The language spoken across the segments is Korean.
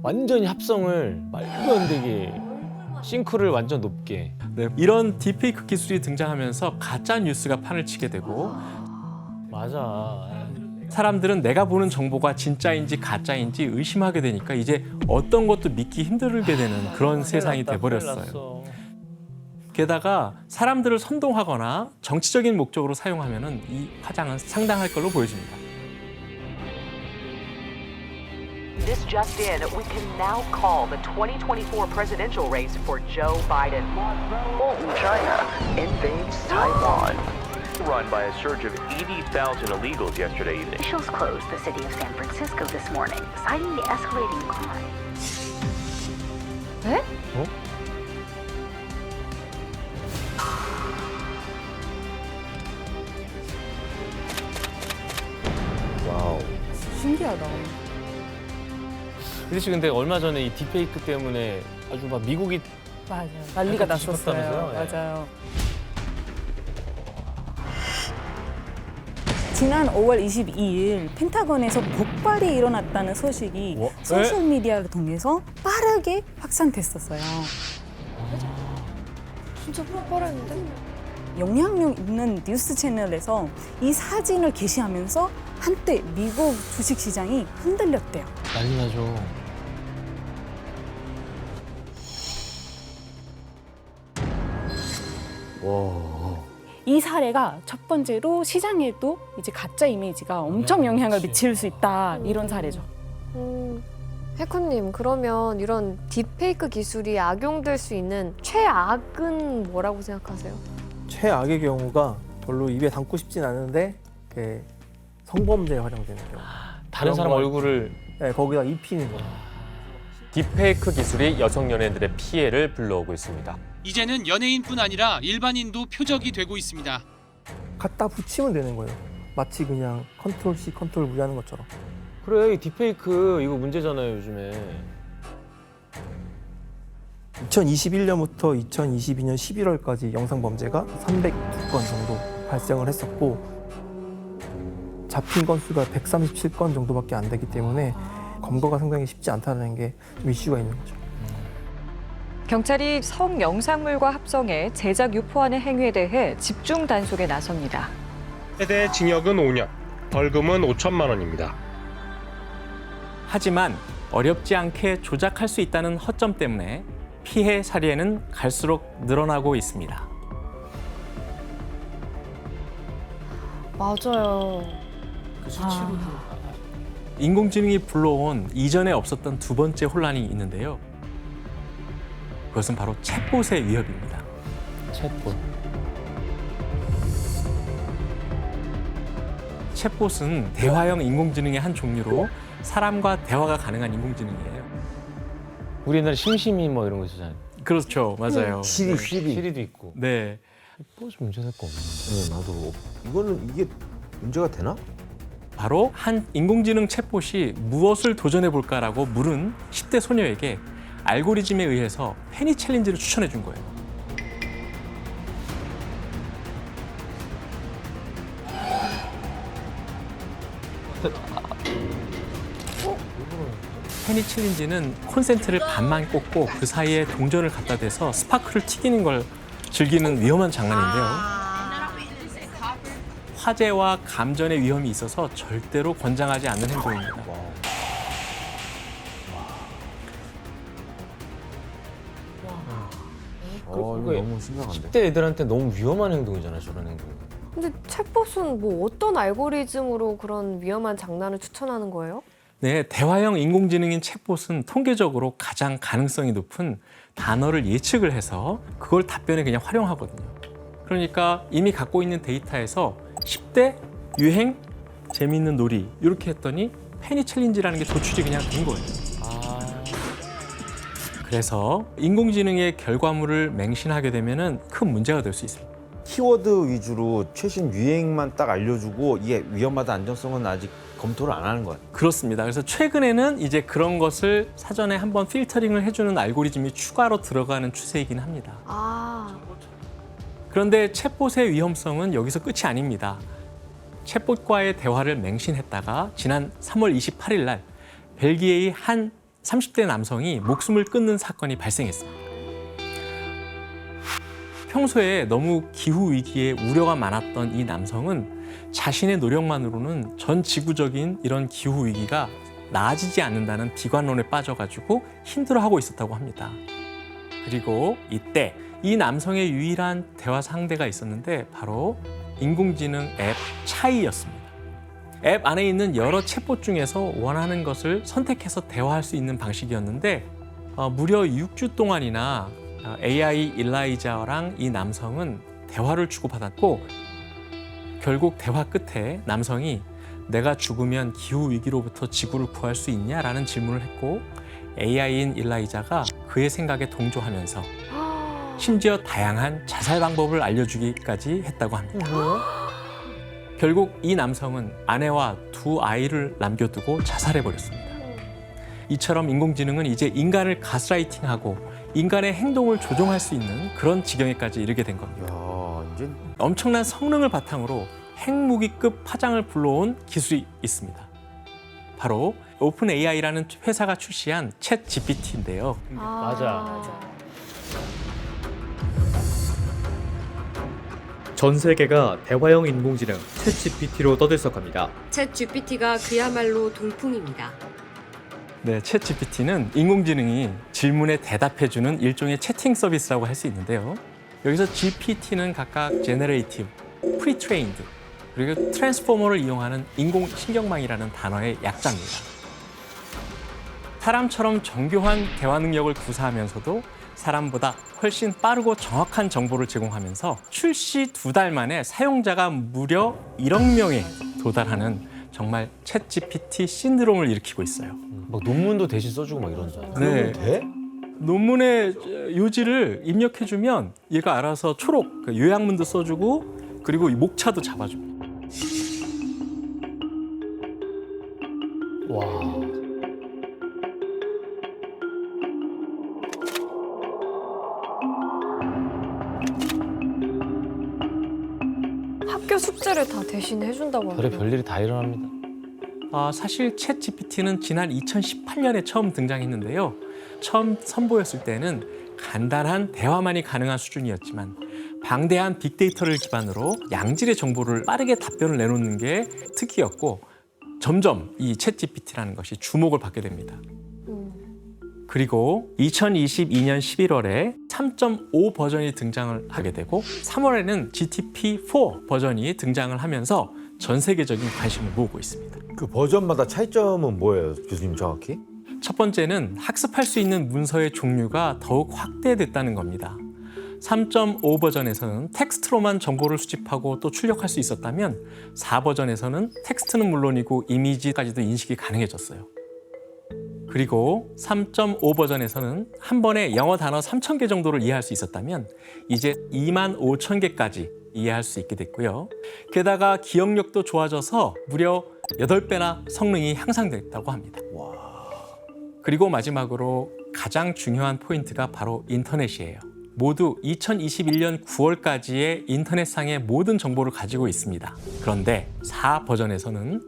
완전히 합성을 말도 안 되게 싱크를 완전 높게. 네, 이런 딥페이크 기술이 등장하면서 가짜 뉴스가 판을 치게 되고 맞아. 사람들은 내가 보는 정보가 진짜인지 가짜인지 의심하게 되니까 이제 어떤 것도 믿기 힘들게 되는 그런 세상이 돼버렸어요. 게다가 사람들을 선동하거나 정치적인 목적으로 사용하면은 이 파장은 상당할 걸로 보여집니다. This just in, we can now call the 2024 presidential race for Joe Biden. Fulton, China invades Taiwan. Run by a surge of 80,000 illegals yesterday evening. Officials closed the city of San Francisco this morning, citing the escalating crime. 에? 와우. 신기하다. 그씨 근데 얼마 전에 이 딥페이크 때문에 아주 막 미국이 맞아요. 난리가 약간 났었어요. 뒤집었다면서요? 예. 맞아요. 지난 5월 22일 펜타곤에서 폭발이 일어났다는 소식이 뭐? 소셜미디어를 통해서 빠르게 확산됐었어요. 진짜 폭발했는데? 영향력 있는 뉴스 채널에서 이 사진을 게시하면서 한때 미국 주식시장이 흔들렸대요. 난리 나죠. 와. 이 사례가 첫 번째로 시장에도 이제 가짜 이미지가 엄청 영향을 미칠 수 있다 이런 사례죠. 해커님, 그러면 이런 딥페이크 기술이 악용될 수 있는 최악은 뭐라고 생각하세요? 최악의 경우가 별로 입에 담고 싶진 않은데 성범죄에 활용되는 경우. 다른 사람 얼굴을 네, 거기다 입히는 거. 딥페이크 기술이 여성 연예인들의 피해를 불러오고 있습니다. 이제는 연예인뿐 아니라 일반인도 표적이 되고 있습니다. 갖다 붙이면 되는 거예요. 마치 그냥 컨트롤 C, 컨트롤 V 하는 것처럼. 그래, 이 딥페이크 이거 문제잖아요, 요즘에. 2021년부터 2022년 11월까지 영상 범죄가 302건 정도 발생을 했었고 잡힌 건수가 137건 정도밖에 안 되기 때문에 검거가 상당히 쉽지 않다는 게 좀 이슈가 있는 거죠. 경찰이 성영상물과 합성해 제작 유포하는 행위에 대해 집중 단속에 나섭니다. 최대 징역은 5년, 벌금은 5천만 원입니다. 하지만 어렵지 않게 조작할 수 있다는 허점 때문에 피해 사례는 갈수록 늘어나고 있습니다. 맞아요. 인공지능이 불러온 이전에 없었던 두 번째 혼란이 있는데요. 그것은 바로 챗봇의 위협입니다. 챗봇. 챗봇은 대화형 인공지능의 한 종류로 사람과 대화가 가능한 인공지능이에요. 우리 옛날에 심심이 뭐 이런 거 있었잖아요. 그렇죠, 맞아요. 시리도 있고. 네. 챗봇 문제될 거 없네. 네, 나도. 이거는 이게 문제가 되나? 바로 한 인공지능 챗봇이 무엇을 도전해 볼까라고 물은 10대 소녀에게 알고리즘에 의해서 페니 챌린지를 추천해 준 거예요. 페니 챌린지는 콘센트를 반만 꽂고 그 사이에 동전을 갖다 대서 스파크를 튀기는 걸 즐기는 위험한 장난인데요. 화재와 감전의 위험이 있어서 절대로 권장하지 않는 행동입니다. 이거 너무 심각한데. 10대 애들한테 너무 위험한 행동이잖아요, 저런 행동. 근데 챗봇은 뭐 어떤 알고리즘으로 그런 위험한 장난을 추천하는 거예요? 네, 대화형 인공지능인 챗봇은 통계적으로 가장 가능성이 높은 단어를 예측을 해서 그걸 답변에 그냥 활용하거든요. 그러니까 이미 갖고 있는 데이터에서 10대 유행, 재미있는 놀이 이렇게 했더니 페니 챌린지라는 게 도출이 그냥 된 거예요. 그래서 인공지능의 결과물을 맹신하게 되면 큰 문제가 될 수 있습니다. 키워드 위주로 최신 유행만 딱 알려주고 이게 위험하다 안전성은 아직 검토를 안 하는 거예요. 그렇습니다. 그래서 최근에는 이제 그런 것을 사전에 한번 필터링을 해주는 알고리즘이 추가로 들어가는 추세이긴 합니다. 그런데 챗봇의 위험성은 여기서 끝이 아닙니다. 챗봇과의 대화를 맹신했다가 지난 3월 28일 날 벨기에의 한 30대 남성이 목숨을 끊는 사건이 발생했습니다. 평소에 너무 기후 위기에 우려가 많았던 이 남성은 자신의 노력만으로는 전 지구적인 이런 기후 위기가 나아지지 않는다는 비관론에 빠져가지고 힘들어하고 있었다고 합니다. 그리고 이때 이 남성의 유일한 대화 상대가 있었는데 바로 인공지능 앱 차이였습니다. 앱 안에 있는 여러 챗봇 중에서 원하는 것을 선택해서 대화할 수 있는 방식이었는데 무려 6주 동안이나 AI 일라이자랑 이 남성은 대화를 주고받았고 결국 대화 끝에 남성이 내가 죽으면 기후 위기로부터 지구를 구할 수 있냐라는 질문을 했고 AI인 일라이자가 그의 생각에 동조하면서 심지어 다양한 자살 방법을 알려주기까지 했다고 합니다. 결국 이 남성은 아내와 2 아이를 남겨두고 자살해버렸습니다. 이처럼 인공지능은 이제 인간을 가스라이팅하고 인간의 행동을 조종할 수 있는 그런 지경에까지 이르게 된 겁니다. 이제 엄청난 성능을 바탕으로 핵무기급 파장을 불러온 기술이 있습니다. 바로 오픈 AI라는 회사가 출시한 챗 GPT인데요. 맞아. 전 세계가 대화형 인공지능 챗GPT로 떠들썩합니다. 챗GPT가 그야말로 돌풍입니다. 네, 챗GPT는 인공지능이 질문에 대답해주는 일종의 채팅 서비스라고 할 수 있는데요. 여기서 GPT는 각각 Generative, Pre-trained, 그리고 트랜스포머를 이용하는 인공신경망이라는 단어의 약자입니다. 사람처럼 정교한 대화 능력을 구사하면서도 사람보다 훨씬 빠르고 정확한 정보를 제공하면서 출시 2달 만에 사용자가 무려 1억 명에 도달하는 정말 챗GPT 신드롬을 일으키고 있어요. 막 논문도 대신 써주고 막 이런다. 네. 돼? 논문의 요지를 입력해주면 얘가 알아서 초록 요약문도 써주고 그리고 목차도 잡아줍니다. 와. 학교 숙제를 다 대신 해준다고 별의 하네요. 별일이 다 일어납니다. 사실 챗GPT는 지난 2018년에 처음 등장했는데요. 처음 선보였을 때는 간단한 대화만이 가능한 수준이었지만 방대한 빅데이터를 기반으로 양질의 정보를 빠르게 답변을 내놓는 게 특기였고 점점 이 챗GPT라는 것이 주목을 받게 됩니다. 그리고 2022년 11월에 3.5 버전이 등장을 하게 되고 3월에는 GTP4 버전이 등장을 하면서 전 세계적인 관심을 모으고 있습니다. 그 버전마다 차이점은 뭐예요, 교수님 정확히? 첫 번째는 학습할 수 있는 문서의 종류가 더욱 확대됐다는 겁니다. 3.5 버전에서는 텍스트로만 정보를 수집하고 또 출력할 수 있었다면 4 버전에서는 텍스트는 물론이고 이미지까지도 인식이 가능해졌어요. 그리고 3.5 버전에서는 한 번에 영어 단어 3,000개 정도를 이해할 수 있었다면 이제 25,000개까지 이해할 수 있게 됐고요. 게다가 기억력도 좋아져서 무려 8배나 성능이 향상됐다고 합니다. 그리고 마지막으로 가장 중요한 포인트가 바로 인터넷이에요. 모두 2021년 9월까지의 인터넷상의 모든 정보를 가지고 있습니다. 그런데 4 버전에서는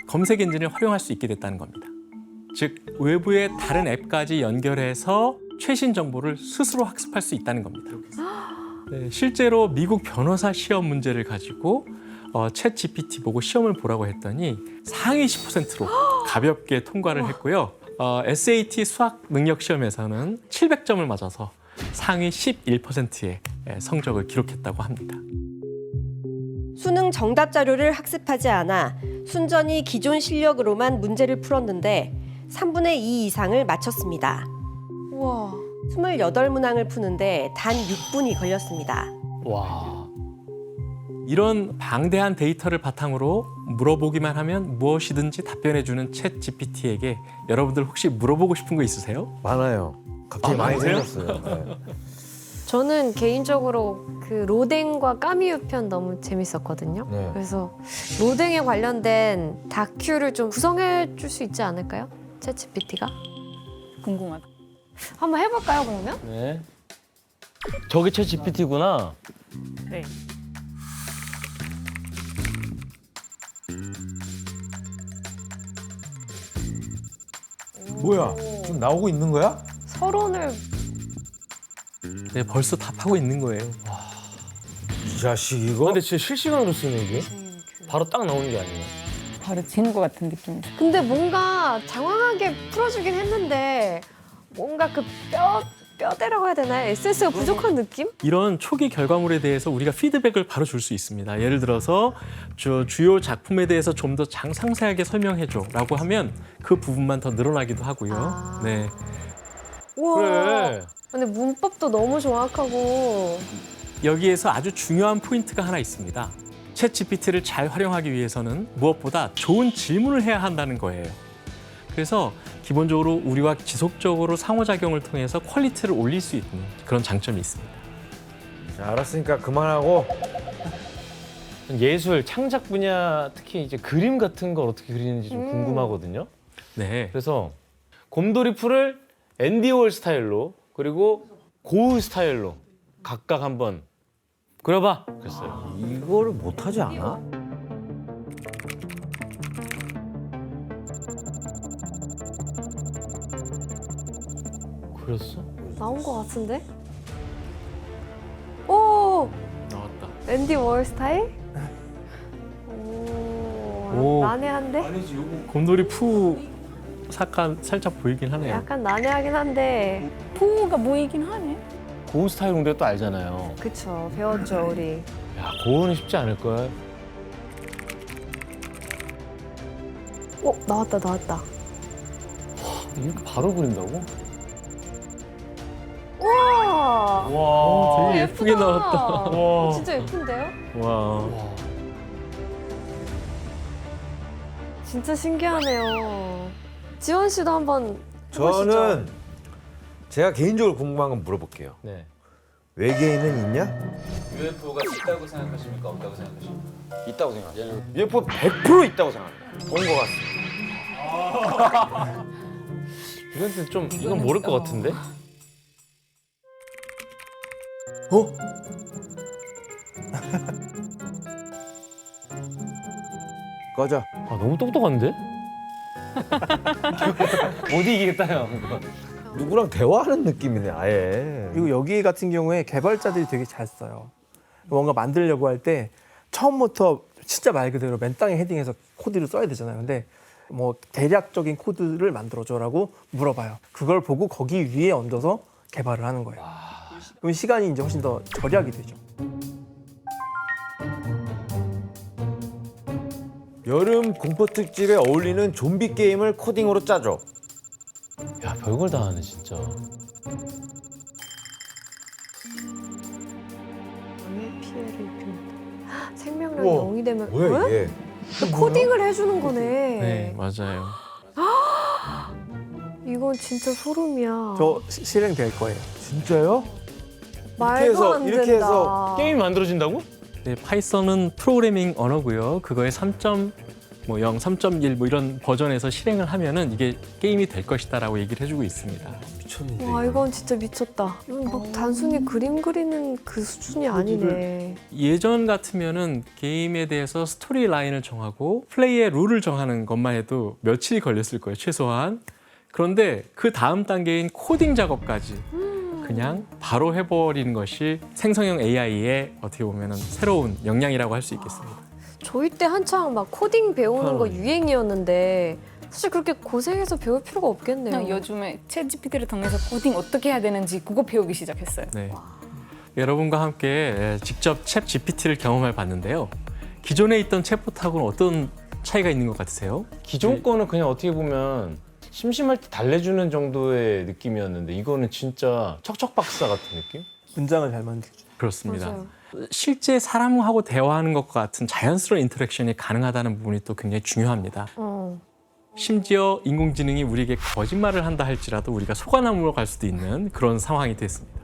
검색 엔진을 활용할 수 있게 됐다는 겁니다. 즉 외부의 다른 앱까지 연결해서 최신 정보를 스스로 학습할 수 있다는 겁니다. 네, 실제로 미국 변호사 시험 문제를 가지고 챗 GPT 보고 시험을 보라고 했더니 상위 10%로 가볍게 통과를 했고요. SAT 수학 능력 시험에서는 700점을 맞아서 상위 11%의 성적을 기록했다고 합니다. 수능 정답 자료를 학습하지 않아 순전히 기존 실력으로만 문제를 풀었는데 3분의 2 이상을 맞췄습니다. 우와. 28문항을 푸는데 단 6분이 걸렸습니다. 와. 이런 방대한 데이터를 바탕으로 물어보기만 하면 무엇이든지 답변해주는 챗 GPT에게 여러분들 혹시 물어보고 싶은 거 있으세요? 많아요. 갑자기 많이 많으세요? 생겼어요. 네. 저는 개인적으로 그 로댕과 까미유 편 너무 재밌었거든요. 네. 그래서 로댕에 관련된 다큐를 좀 구성해 줄 수 있지 않을까요? 챗GPT가? 궁금하다. 한번 해볼까요, 그러면? 네. 저게 챗 GPT구나. 네. 뭐야? 지금 나오고 있는 거야? 서론을 네, 벌써 답하고 있는 거예요. 이 자식 이거? 근데 진짜 실시간으로 쓰네 이게. 바로 딱 나오는 게 아니에요. 바로 지는 것 같은 느낌. 근데 뭔가 장황하게 풀어주긴 했는데 뭔가 그 뼈대라고 해야 되나요? 에센스가 부족한 느낌? 이런 초기 결과물에 대해서 우리가 피드백을 바로 줄 수 있습니다. 예를 들어서 주요 작품에 대해서 좀 더 상세하게 설명해줘라고 하면 그 부분만 더 늘어나기도 하고요. 네. 우와. 그래. 근데 문법도 너무 정확하고. 여기에서 아주 중요한 포인트가 하나 있습니다. 챗 GPT를 잘 활용하기 위해서는 무엇보다 좋은 질문을 해야 한다는 거예요. 그래서 기본적으로 우리와 지속적으로 상호작용을 통해서 퀄리티를 올릴 수 있는 그런 장점이 있습니다. 자, 알았으니까 그만하고. 예술, 창작 분야 특히 이제 그림 같은 걸 어떻게 그리는지 좀 궁금하거든요. 네. 그래서 곰돌이 풀을 앤디 월 스타일로 그리고 고흐 스타일로 각각 한번 그려봐 그랬어요. 이거를 못하지 않아? 그렸어? 나온 것 같은데? 오! 나왔다. 앤디 월 스타일? 오, 난해한데? 곰돌이 푸 색감 살짝 보이긴 하네요. 약간 난해하긴 한데. 푸가 보이긴 하네. 고흐 스타일 공대 또 알잖아요. 그쵸, 배웠죠, 우리. 야, 고흐는 쉽지 않을걸. 나왔다. 이렇게 바로 그린다고? 우와! 와, 되게 예쁘게 나왔다. 와. 진짜 예쁜데요? 와. 진짜 신기하네요. 지원 씨도 한번 저는 제가 개인적으로 궁금한 건 물어볼게요. 네. 외계인은 있냐? UFO가 있다고 생각하십니까? 없다고 생각하십니까? 있다고 생각해요. UFO 100% 있다고 생각합니다. 본 것 같습니다. 이건 좀 이건 모를 것 같은데? 꺼져. 아 너무 똑똑한데? 못 이기겠다 형. 누구랑 대화하는 느낌이네 아예. 그리고 여기 같은 경우에 개발자들이 되게 잘 써요. 뭔가 만들려고 할 때 처음부터 진짜 말 그대로 맨 땅에 헤딩해서 코드를 써야 되잖아요. 근데 뭐 대략적인 코드를 만들어줘라고 물어봐요. 그걸 보고 거기 위에 얹어서 개발을 하는 거예요. 그럼 시간이 이제 훨씬 더 절약이 되죠. 여름 공포 특집에 어울리는 좀비 게임을 코딩으로 짜줘. 야 별걸 다 하네 진짜. 피해를 입힌다. 생명력이 우와, 0이 되면 뭐야 이게? 코딩을 해주는 거네. 네, 맞아요. 이건 진짜 소름이야. 저 실행될 거예요. 진짜요? 말도 안 된다. 이렇게 해서 게임이 만들어진다고? 네, 파이썬은 프로그래밍 언어고요. 그거의 3.0, 3.1 뭐 이런 버전에서 실행을 하면은 이게 게임이 될 것이다라고 얘기를 해주고 있습니다. 미쳤는데. 와, 이건 진짜 미쳤다. 이건 막 단순히 그림 그리는 그 수준이 아니네. 예전 같으면은 게임에 대해서 스토리 라인을 정하고 플레이의 룰을 정하는 것만 해도 며칠이 걸렸을 거예요, 최소한. 그런데 그 다음 단계인 코딩 작업까지 그냥 바로 해버리는 것이 생성형 AI의 어떻게 보면은 새로운 역량이라고 할 수 있겠습니다. 저희 때 한창 막 코딩 배우는 거 유행이었는데 사실 그렇게 고생해서 배울 필요가 없겠네요. 그냥 요즘에 챗 GPT를 통해서 코딩 어떻게 해야 되는지 그거 배우기 시작했어요. 네. 여러분과 함께 직접 챗 GPT를 경험해 봤는데요. 기존에 있던 챗봇하고는 어떤 차이가 있는 것 같으세요? 기존 거는 그냥 어떻게 보면 심심할 때 달래주는 정도의 느낌이었는데 이거는 진짜 척척박사 같은 느낌? 문장을 잘 만들죠. 그렇습니다. 맞아요. 실제 사람하고 대화하는 것과 같은 자연스러운 인터랙션이 가능하다는 부분이 또 굉장히 중요합니다. 심지어 인공지능이 우리에게 거짓말을 한다 할지라도 우리가 속아남으로 갈 수도 있는 그런 상황이 됐습니다.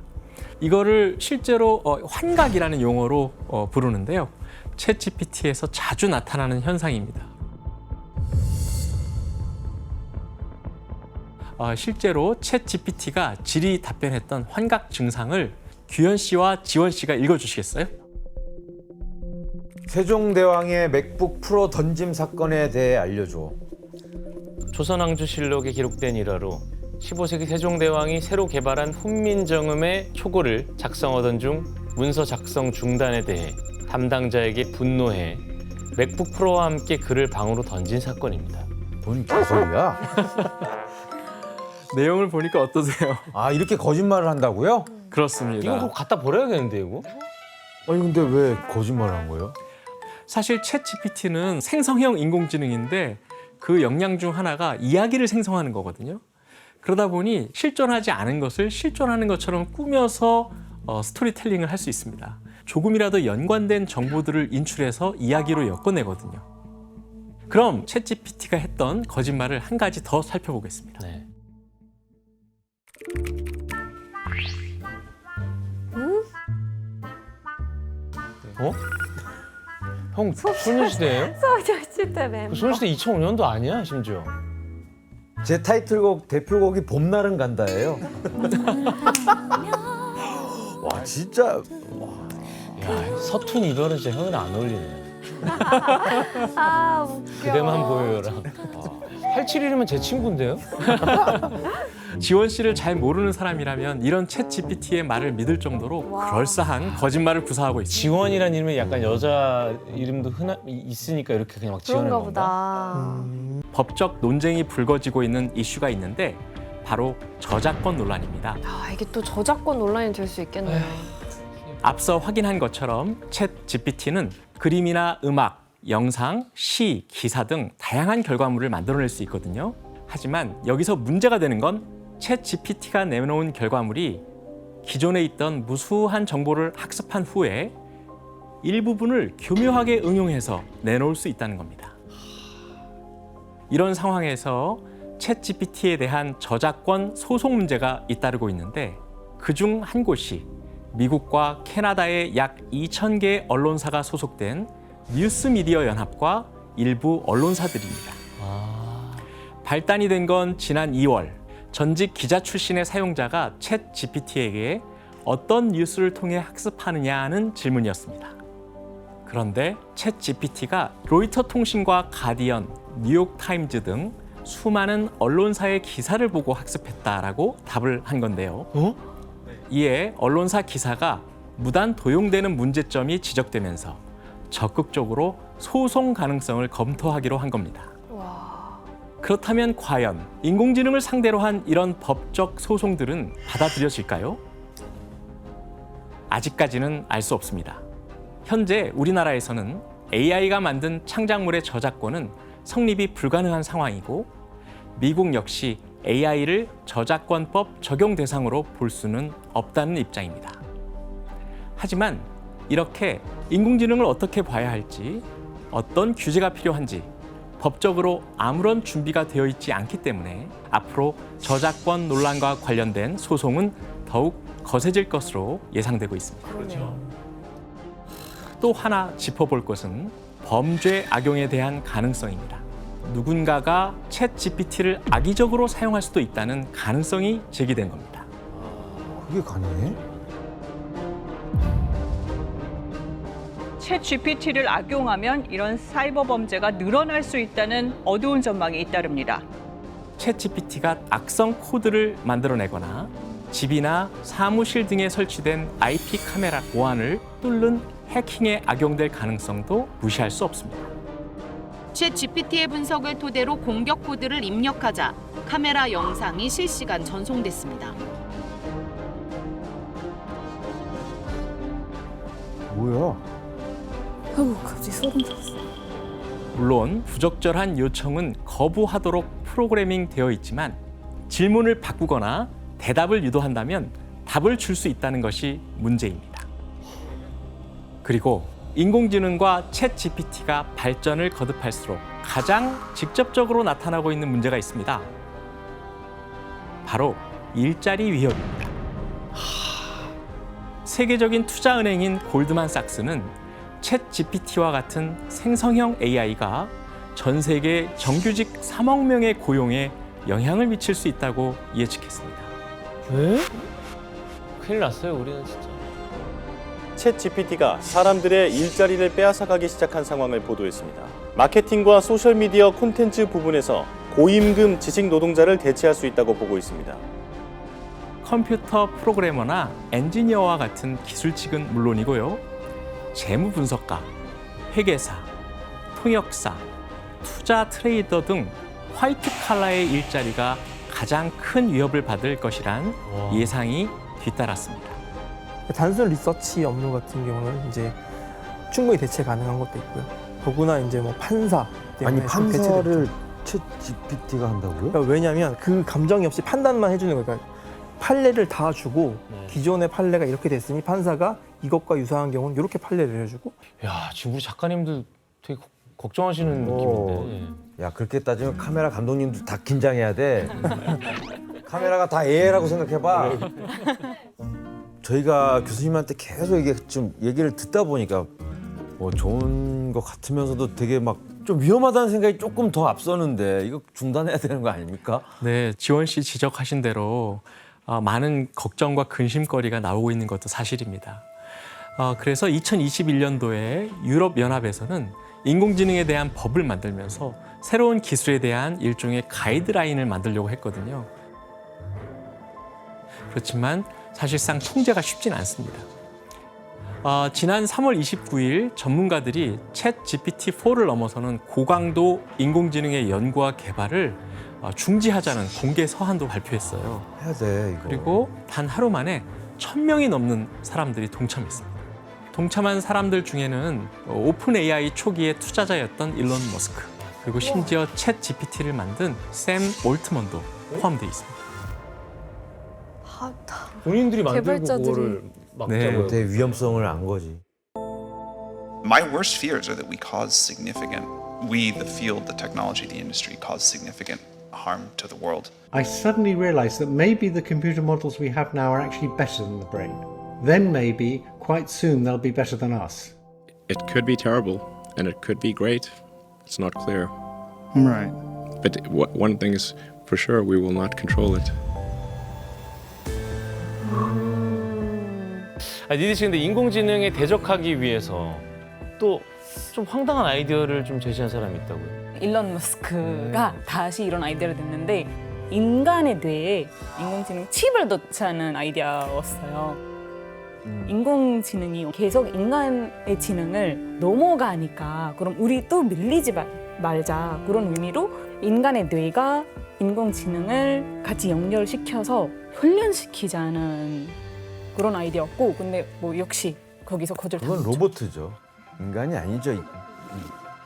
이거를 실제로 환각이라는 용어로 부르는데요. 챗 GPT에서 자주 나타나는 현상입니다. 실제로 챗 GPT가 질의 답변했던 환각 증상을 규현 씨와 지원 씨가 읽어주시겠어요? 세종대왕의 맥북 프로 던짐 사건에 대해 알려줘. 조선왕조실록에 기록된 일화로 15세기 세종대왕이 새로 개발한 훈민정음의 초고를 작성하던 중 문서 작성 중단에 대해 담당자에게 분노해 맥북 프로와 함께 글을 방으로 던진 사건입니다. 뭔 개소리야? 내용을 보니까 어떠세요? 아, 이렇게 거짓말을 한다고요? 그렇습니다. 이거 그거 갖다 버려야겠는데 이거? 아니 근데 왜 거짓말을 한 거예요? 사실 챗 GPT는 생성형 인공지능인데 그 역량 중 하나가 이야기를 생성하는 거거든요. 그러다 보니 실존하지 않은 것을 실존하는 것처럼 꾸며서 스토리텔링을 할 수 있습니다. 조금이라도 연관된 정보들을 인출해서 이야기로 엮어내거든요. 그럼 챗 GPT가 했던 거짓말을 한 가지 더 살펴보겠습니다. 네. 어? 형 소녀시대예요? 소녀시대 멤버. 소녀시대 2005년도 아니야 심지어. 제 타이틀곡 대표곡이 봄날은 간다예요. 와 진짜. 야, 서툰 이별은 진짜 형은 안 어울리네. 아 웃겨. 그대만 보여요랑. 871이면 제 친구인데요? 지원 씨를 잘 모르는 사람이라면 이런 챗 GPT의 말을 믿을 정도로 그럴싸한 거짓말을 구사하고 있습니다. 지원이라는 이름이 약간 여자 이름도 있으니까 이렇게 그냥 막 지원하는 그런가 건가? 보다. 법적 논쟁이 불거지고 있는 이슈가 있는데 바로 저작권 논란입니다. 아 이게 또 저작권 논란이 될 수 있겠네요. 앞서 확인한 것처럼 챗 GPT는 그림이나 음악, 영상, 시, 기사 등 다양한 결과물을 만들어낼 수 있거든요. 하지만 여기서 문제가 되는 건 챗 GPT가 내놓은 결과물이 기존에 있던 무수한 정보를 학습한 후에 일부분을 교묘하게 응용해서 내놓을 수 있다는 겁니다. 이런 상황에서 챗 GPT에 대한 저작권 소송 문제가 잇따르고 있는데 그중 한 곳이 미국과 캐나다의 약 2,000개의 언론사가 소속된 뉴스미디어 연합과 일부 언론사들입니다. 발단이 된 건 지난 2월 전직 기자 출신의 사용자가 챗 GPT에게 어떤 뉴스를 통해 학습하느냐는 질문이었습니다. 그런데 챗 GPT가 로이터 통신과 가디언, 뉴욕타임즈 등 수많은 언론사의 기사를 보고 학습했다라고 답을 한 건데요. 이에 언론사 기사가 무단 도용되는 문제점이 지적되면서 적극적으로 소송 가능성을 검토하기로 한 겁니다. 그렇다면 과연 인공지능을 상대로 한 이런 법적 소송들은 받아들여질까요? 아직까지는 알 수 없습니다. 현재 우리나라에서는 AI가 만든 창작물의 저작권은 성립이 불가능한 상황이고 미국 역시 AI를 저작권법 적용 대상으로 볼 수는 없다는 입장입니다. 하지만 이렇게 인공지능을 어떻게 봐야 할지, 어떤 규제가 필요한지 법적으로 아무런 준비가 되어 있지 않기 때문에 앞으로 저작권 논란과 관련된 소송은 더욱 거세질 것으로 예상되고 있습니다. 또 하나 짚어볼 것은 범죄 악용에 대한 가능성입니다. 누군가가 챗 GPT를 악의적으로 사용할 수도 있다는 가능성이 제기된 겁니다. 그게 가능해? 챗 GPT를 악용하면 이런 사이버 범죄가 늘어날 수 있다는 어두운 전망이 잇따릅니다. 챗 GPT가 악성 코드를 만들어내거나 집이나 사무실 등에 설치된 IP 카메라 보안을 뚫는 해킹에 악용될 가능성도 무시할 수 없습니다. 챗 GPT의 분석을 토대로 공격 코드를 입력하자 카메라 영상이 실시간 전송됐습니다. 뭐야? 아우 갑자기 소름 돋았어. 물론 부적절한 요청은 거부하도록 프로그래밍 되어 있지만 질문을 바꾸거나 대답을 유도한다면 답을 줄 수 있다는 것이 문제입니다. 그리고 인공지능과 챗 GPT가 발전을 거듭할수록 가장 직접적으로 나타나고 있는 문제가 있습니다. 바로 일자리 위협입니다. 세계적인 투자은행인 골드만삭스는 챗 GPT와 같은 생성형 AI가 전 세계 정규직 3억 명의 고용에 영향을 미칠 수 있다고 예측했습니다. 에? 큰일 났어요, 우리는 진짜. 챗 GPT가 사람들의 일자리를 빼앗아가기 시작한 상황을 보도했습니다. 마케팅과 소셜미디어 콘텐츠 부분에서 고임금 지식 노동자를 대체할 수 있다고 보고 있습니다. 컴퓨터 프로그래머나 엔지니어와 같은 기술직은 물론이고요. 재무 분석가, 회계사, 통역사, 투자 트레이더 등 화이트 칼라의 일자리가 가장 큰 위협을 받을 것이란 예상이 뒤따랐습니다. 단순 리서치 업무 같은 경우는 이제 충분히 대체 가능한 것도 있고요. 더구나 이제 뭐 판사 때문에 아니 판사를 챗 GPT가 한다고요? 그러니까 왜냐하면 그 감정이 없이 판단만 해주는 거예요. 그러니까 판례를 다 주고 기존의 판례가 이렇게 됐으니 판사가 이것과 유사한 경우는 이렇게 판례를 해주고. 야, 지금 우리 작가님들 되게 걱정하시는 느낌인데. 야, 그렇게 따지면 카메라 감독님도 다 긴장해야 돼. 카메라가 다 AI라고 생각해봐. 저희가 교수님한테 계속 이게 좀 얘기를 듣다 보니까 뭐 좋은 것 같으면서도 되게 막 좀 위험하다는 생각이 조금 더 앞서는데 이거 중단해야 되는 거 아닙니까? 네, 지원 씨 지적하신 대로 많은 걱정과 근심거리가 나오고 있는 것도 사실입니다. 그래서 2021년도에 유럽연합에서는 인공지능에 대한 법을 만들면서 새로운 기술에 대한 일종의 가이드라인을 만들려고 했거든요. 그렇지만 사실상 통제가 쉽진 않습니다. 지난 3월 29일 전문가들이 챗 GPT-4를 넘어서는 고강도 인공지능의 연구와 개발을 중지하자는 공개 서한도 발표했어요. 해야 돼, 이거. 그리고 단 하루 만에 1,000명이 넘는 사람들이 동참했습니다. 동참한 사람들 중에는 오픈 AI 초기의 투자자였던 일론 머스크, 그리고 심지어 챗 GPT를 만든 샘 올트먼도 포함되어 있습니다. 본인들이 만들고 개발자들이. 그거를 막자고요. 대 위험성을 안 거지. My worst fears are that we, the field, the technology, the industry, cause significant harm to the world. I suddenly realized that maybe the computer models we have now are actually better than the brain. Then maybe, quite soon, they'll be better than us. It could be terrible, and it could be great. It's not clear. Right. But one thing is for sure, we will not control it. 니디 씨, 근데 인공지능에 대적하기 위해서 또 좀 황당한 아이디어를 좀 제시한 사람이 있다고요? 일론 머스크가 다시 이런 아이디어를 냈는데 인간의 뇌에 인공지능 칩을 넣자는 아이디어였어요. 인공지능이 계속 인간의 지능을 넘어가니까 그럼 우리 또 밀리지 말자, 그런 의미로 인간의 뇌가 인공지능을 같이 연결시켜서 훈련시키자는 그런 아이디어였고, 근데 뭐 역시 거기서 거절당했죠. 그건 로봇이죠. 인간이 아니죠.